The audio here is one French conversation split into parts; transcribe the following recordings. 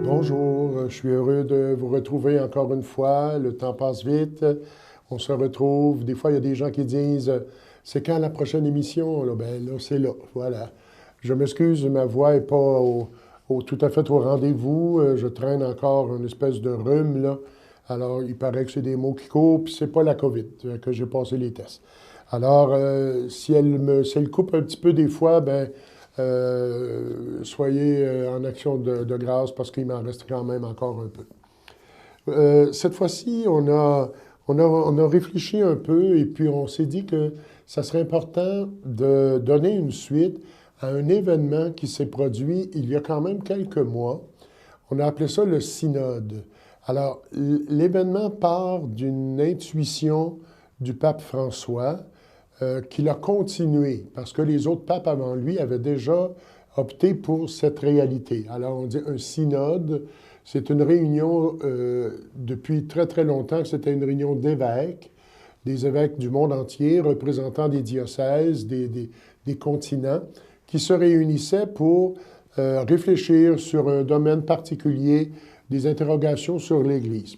Bonjour, je suis heureux de vous retrouver encore une fois. Le temps passe vite, on se retrouve. Des fois, il y a des gens qui disent c'est quand la prochaine émission? Là, ben là, c'est là. Voilà. Je m'excuse, ma voix n'est pas tout à fait au rendez-vous. Je traîne encore une espèce de rhume, là. Alors, il paraît que c'est des mots qui courent, puis c'est pas la COVID que j'ai passé les tests. Alors, si elle coupe un petit peu des fois, ben soyez en action de grâce parce qu'il m'en reste quand même encore un peu. Cette fois-ci, on a réfléchi un peu et puis on s'est dit que ça serait important de donner une suite à un événement qui s'est produit il y a quand même quelques mois. On a appelé ça le synode. Alors, l'événement part d'une intuition du pape François qu'il a continué, parce que les autres papes avant lui avaient déjà opté pour cette réalité. Alors, on dit un synode, c'est une réunion, depuis très, très longtemps, que c'était une réunion d'évêques, des évêques du monde entier, représentant des diocèses, des continents, qui se réunissaient pour réfléchir sur un domaine particulier, des interrogations sur l'Église.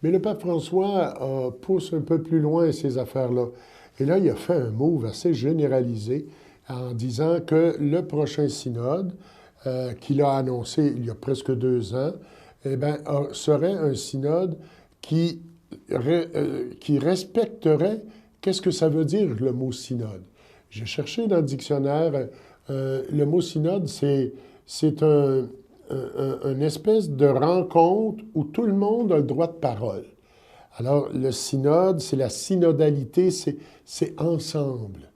Mais le pape François pousse un peu plus loin ces affaires-là. Et là, il a fait un move assez généralisé en disant que le prochain synode, qu'il a annoncé il y a presque 2 ans, eh bien, serait un synode qui respecterait qu'est-ce que ça veut dire le mot synode. J'ai cherché dans le dictionnaire, le mot synode, c'est une espèce de rencontre où tout le monde a le droit de parole. Alors, le synode, c'est la synodalité, c'est ensemble.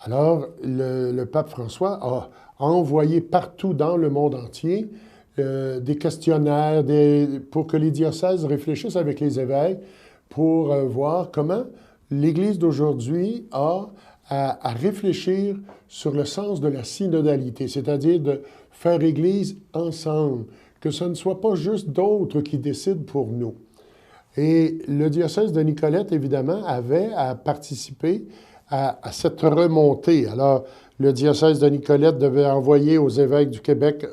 Alors, le pape François a envoyé partout dans le monde entier des questionnaires pour que les diocèses réfléchissent avec les évêques pour voir comment l'Église d'aujourd'hui a à réfléchir sur le sens de la synodalité, c'est-à-dire de faire Église ensemble, que ce ne soit pas juste d'autres qui décident pour nous. Et le diocèse de Nicolette, évidemment, avait à participer à cette remontée. Alors, le diocèse de Nicolette devait envoyer aux évêques du Québec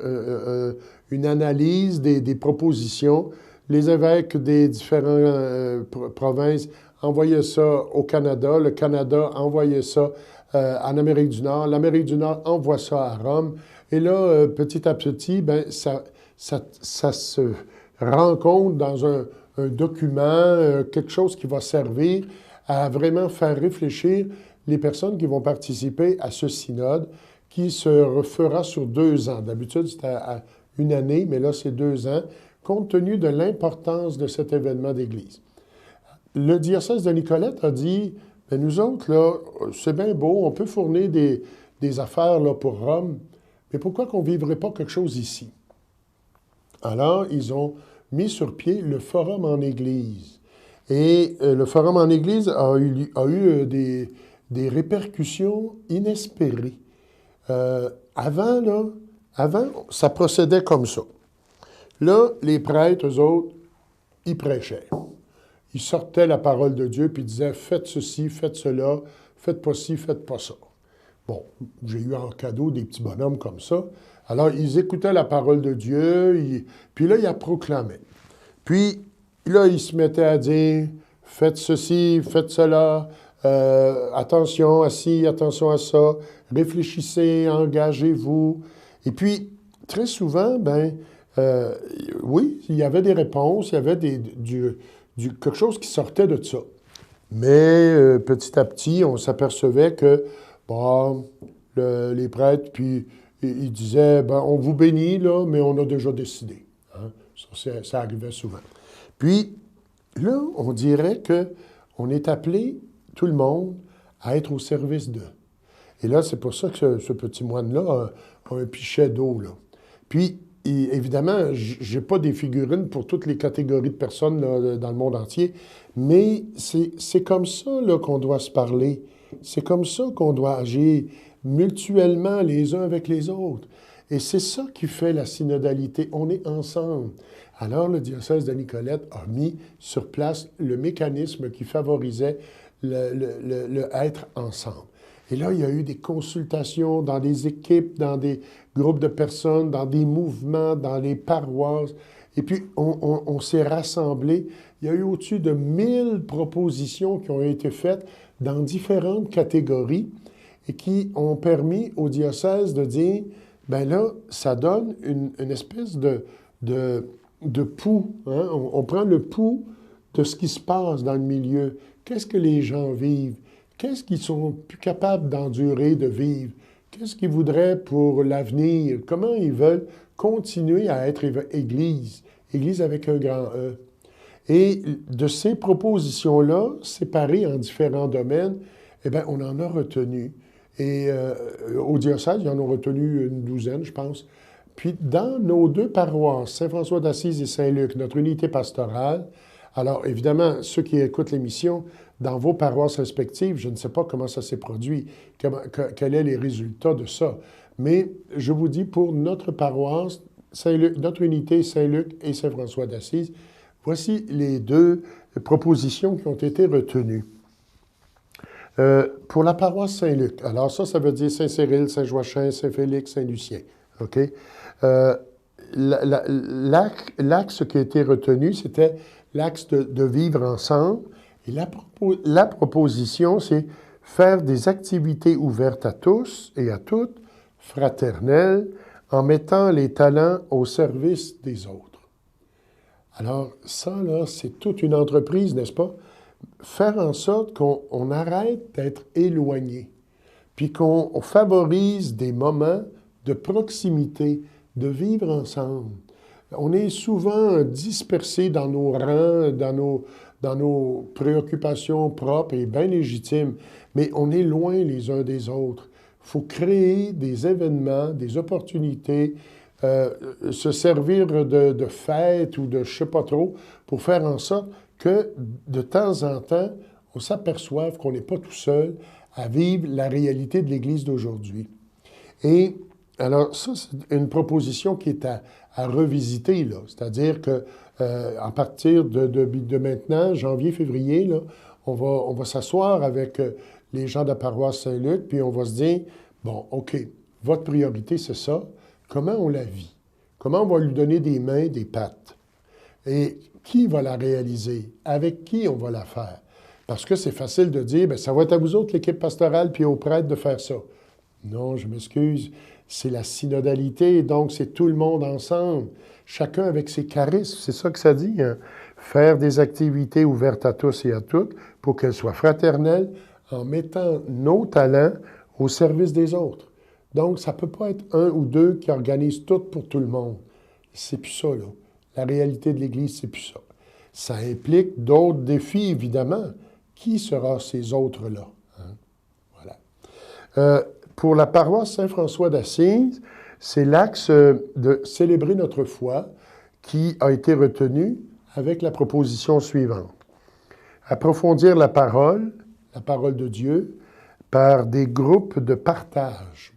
une analyse des propositions. Les évêques des différentes provinces envoyaient ça au Canada. Le Canada envoyait ça en Amérique du Nord. L'Amérique du Nord envoie ça à Rome. Et là, petit à petit, ben, ça se rencontre dans un document, quelque chose qui va servir à vraiment faire réfléchir les personnes qui vont participer à ce synode qui se fera sur 2 ans. D'habitude, c'était à 1 année, mais là, c'est 2 ans, compte tenu de l'importance de cet événement d'Église. Le diocèse de Nicolette a dit, bien, nous autres, là, c'est bien beau, on peut fournir des affaires là, pour Rome, mais pourquoi qu'on ne vivrait pas quelque chose ici? Alors, ils ont mis sur pied le Forum en Église. Et le Forum en Église a eu des répercussions inespérées. Avant, ça procédait comme ça. Là, les prêtres, eux autres, ils prêchaient. Ils sortaient la parole de Dieu puis ils disaient « Faites ceci, faites cela, faites pas ci, faites pas ça. » Bon, j'ai eu en cadeau des petits bonhommes comme ça. Alors, ils écoutaient la parole de Dieu, puis là, ils la proclamaient. Puis là, ils se mettaient à dire « Faites ceci, faites cela, attention à ci, attention à ça, réfléchissez, engagez-vous. » Et puis, très souvent, oui, il y avait des réponses, il y avait quelque chose qui sortait de ça. Mais petit à petit, on s'apercevait que, bon, les prêtres, puis ils disaient, ben, on vous bénit, là, mais on a déjà décidé. Hein? Ça arrivait souvent. Puis, là, on dirait qu'on est appelé, tout le monde, à être au service d'eux. Et là, c'est pour ça que ce petit moine-là a un pichet d'eau, là. Puis, évidemment, je n'ai pas des figurines pour toutes les catégories de personnes là, dans le monde entier, mais c'est comme ça là, qu'on doit se parler. C'est comme ça qu'on doit agir mutuellement les uns avec les autres. Et c'est ça qui fait la synodalité. On est ensemble. Alors, le diocèse de Nicolette a mis sur place le mécanisme qui favorisait le être ensemble. Et là, il y a eu des consultations dans des équipes, dans des groupes de personnes, dans des mouvements, dans les paroisses. Et puis, on s'est rassemblés. Il y a eu au-dessus de 1000 propositions qui ont été faites dans différentes catégories et qui ont permis au diocèse de dire, ben là, ça donne une espèce de pouls. Hein? On prend le pouls de ce qui se passe dans le milieu. Qu'est-ce que les gens vivent? Qu'est-ce qu'ils sont plus capables d'endurer, de vivre? Qu'est-ce qu'ils voudraient pour l'avenir? Comment ils veulent continuer à être Église? Église avec un grand E. Et de ces propositions-là, séparées en différents domaines, eh bien, on en a retenu. Et au diocèse, ils en ont retenu une douzaine, je pense. Puis, dans nos deux paroisses, Saint-François d'Assise et Saint-Luc, notre unité pastorale, alors évidemment, ceux qui écoutent l'émission, dans vos paroisses respectives, je ne sais pas comment ça s'est produit, quels sont les résultats de ça. Mais je vous dis, pour notre paroisse, notre unité Saint-Luc et Saint-François d'Assise, voici les deux propositions qui ont été retenues. Pour la paroisse Saint-Luc, alors ça veut dire Saint-Cyril, Saint-Joachim, Saint-Félix, Saint-Lucien. OK? L'axe qui a été retenu, c'était l'axe de vivre ensemble. Et la proposition, c'est faire des activités ouvertes à tous et à toutes, fraternelles, en mettant les talents au service des autres. Alors, ça, là, c'est toute une entreprise, n'est-ce pas? Faire en sorte qu'on arrête d'être éloigné, puis qu'on favorise des moments de proximité, de vivre ensemble. On est souvent dispersés dans nos rangs, dans nos préoccupations propres et bien légitimes, mais on est loin les uns des autres. Il faut créer des événements, des opportunités, se servir de fêtes ou de je ne sais pas trop, pour faire en sorte que de temps en temps, on s'aperçoive qu'on n'est pas tout seul à vivre la réalité de l'Église d'aujourd'hui. Et alors, ça, c'est une proposition qui est à revisiter, là. C'est-à-dire que à partir de maintenant, janvier, février, là, on va s'asseoir avec les gens de la paroisse Saint-Luc, puis on va se dire, bon, OK, votre priorité, c'est ça. Comment on la vit? Comment on va lui donner des mains, des pattes? Et qui va la réaliser? Avec qui on va la faire? Parce que c'est facile de dire, bien, ça va être à vous autres, l'équipe pastorale, puis aux prêtres de faire ça. Non, je m'excuse, c'est la synodalité, donc c'est tout le monde ensemble, chacun avec ses charismes, c'est ça que ça dit, hein? Faire des activités ouvertes à tous et à toutes pour qu'elles soient fraternelles en mettant nos talents au service des autres. Donc, ça ne peut pas être un ou deux qui organisent tout pour tout le monde. C'est plus ça, là. La réalité de l'Église, c'est plus ça. Ça implique d'autres défis, évidemment. Qui sera ces autres-là? Hein? Voilà. Pour la paroisse Saint-François d'Assise, c'est l'axe de célébrer notre foi qui a été retenu avec la proposition suivante. Approfondir la parole de Dieu, par des groupes de partage.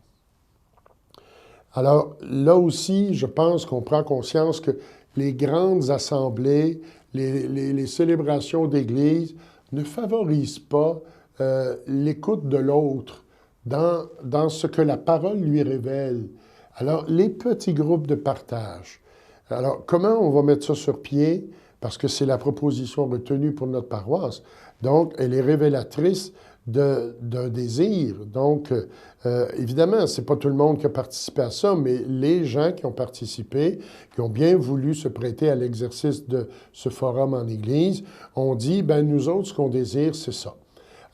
Alors, là aussi, je pense qu'on prend conscience que les grandes assemblées, les célébrations d'Église ne favorisent pas l'écoute de l'autre dans ce que la parole lui révèle. Alors, les petits groupes de partage. Alors, comment on va mettre ça sur pied? Parce que c'est la proposition retenue pour notre paroisse. Donc, elle est révélatrice d'un désir. Donc, évidemment, ce n'est pas tout le monde qui a participé à ça, mais les gens qui ont participé, qui ont bien voulu se prêter à l'exercice de ce forum en Église, ont dit, bien, nous autres, ce qu'on désire, c'est ça.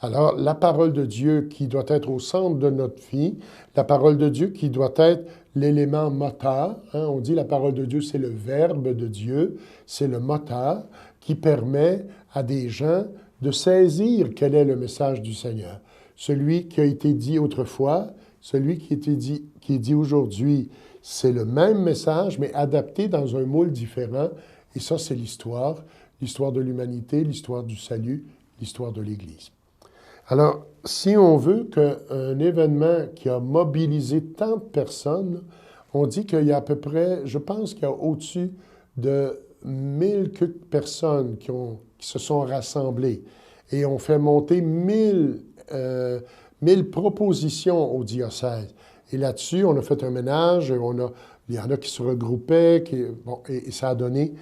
Alors, la parole de Dieu qui doit être au centre de notre vie, la parole de Dieu qui doit être l'élément moteur. Hein, on dit la parole de Dieu, c'est le verbe de Dieu, c'est le moteur qui permet à des gens de saisir quel est le message du Seigneur. Celui qui a été dit autrefois, celui qui est dit aujourd'hui, c'est le même message, mais adapté dans un moule différent. Et ça, c'est l'histoire de l'humanité, l'histoire du salut, l'histoire de l'Église. Alors, si on veut qu'un événement qui a mobilisé tant de personnes, on dit qu'il y a à peu près, je pense qu'il y a au-dessus de 1000 personnes qui se sont rassemblées et ont fait monter 1000 1000 propositions au diocèse. Et là-dessus, on a fait un ménage, il y en a qui se regroupaient, et ça a donné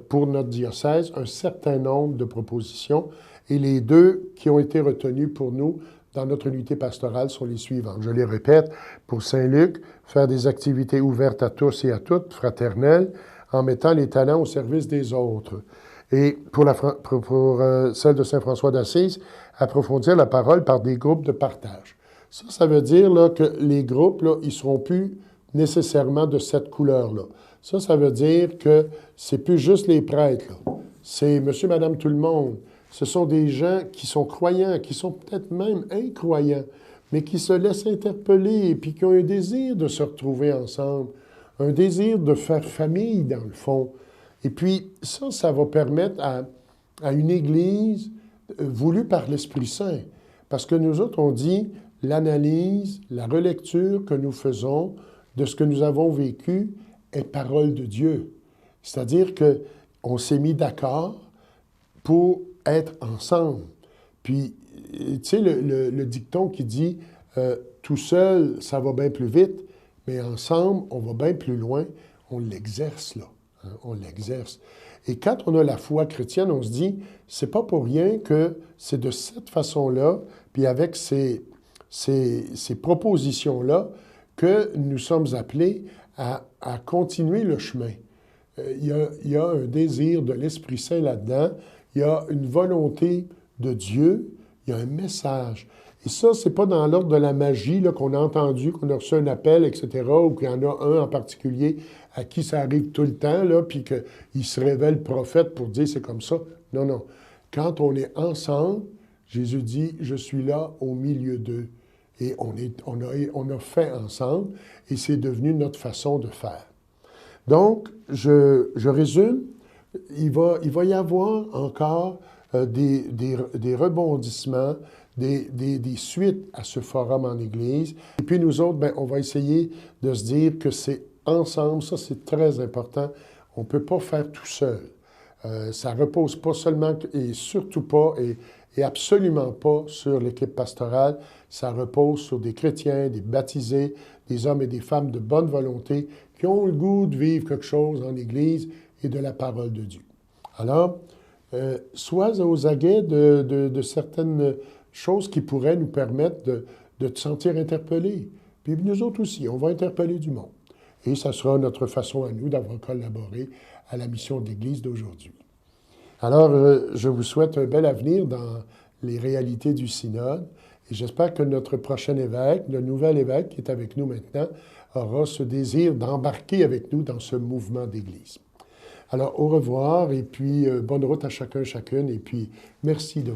pour notre diocèse un certain nombre de propositions. Et les deux qui ont été retenues pour nous dans notre unité pastorale sont les suivantes. Je les répète, pour Saint-Luc, faire des activités ouvertes à tous et à toutes, fraternelles, en mettant les talents au service des autres. Et pour celle de Saint-François d'Assise, approfondir la parole par des groupes de partage. Ça veut dire là, que les groupes, là, ils ne seront plus nécessairement de cette couleur-là. Ça veut dire que c'est plus juste les prêtres, là. C'est monsieur, madame, tout le monde. Ce sont des gens qui sont croyants, qui sont peut-être même incroyants, mais qui se laissent interpeller et puis qui ont un désir de se retrouver ensemble, un désir de faire famille, dans le fond. Et puis, ça va permettre à une Église voulue par l'Esprit Saint. Parce que nous autres, on dit l'analyse, la relecture que nous faisons de ce que nous avons vécu est parole de Dieu. C'est-à-dire qu'on s'est mis d'accord pour être ensemble. Puis, tu sais, le dicton qui dit tout seul, ça va bien plus vite, mais ensemble, on va bien plus loin, on l'exerce, là. Hein, on l'exerce. Et quand on a la foi chrétienne, on se dit, c'est pas pour rien que c'est de cette façon-là, puis avec ces propositions-là, que nous sommes appelés à continuer le chemin. Il y a un désir de l'Esprit Saint là-dedans, il y a une volonté de Dieu, il y a un message. Et ça, c'est pas dans l'ordre de la magie là, qu'on a entendu, qu'on a reçu un appel, etc., ou qu'il y en a un en particulier à qui ça arrive tout le temps, là, puis qu'il se révèle prophète pour dire c'est comme ça. Non, non. Quand on est ensemble, Jésus dit, je suis là au milieu d'eux. Et on a fait ensemble, et c'est devenu notre façon de faire. Donc, je résume, il va y avoir encore des rebondissements, des suites à ce forum en Église. Et puis nous autres, bien, on va essayer de se dire que c'est ensemble, ça c'est très important. On ne peut pas faire tout seul. Ça ne repose pas seulement, et surtout pas, et absolument pas sur l'équipe pastorale. Ça repose sur des chrétiens, des baptisés, des hommes et des femmes de bonne volonté qui ont le goût de vivre quelque chose en Église et de la parole de Dieu. Alors, sois aux aguets de certaines choses qui pourraient nous permettre de te sentir interpellé. Puis nous autres aussi, on va interpeller du monde. Et ça sera notre façon à nous d'avoir collaboré à la mission de l'Église d'aujourd'hui. Alors, je vous souhaite un bel avenir dans les réalités du synode et j'espère que notre prochain évêque, le nouvel évêque qui est avec nous maintenant, aura ce désir d'embarquer avec nous dans ce mouvement d'Église. Alors, au revoir et puis bonne route à chacun, chacune et puis merci de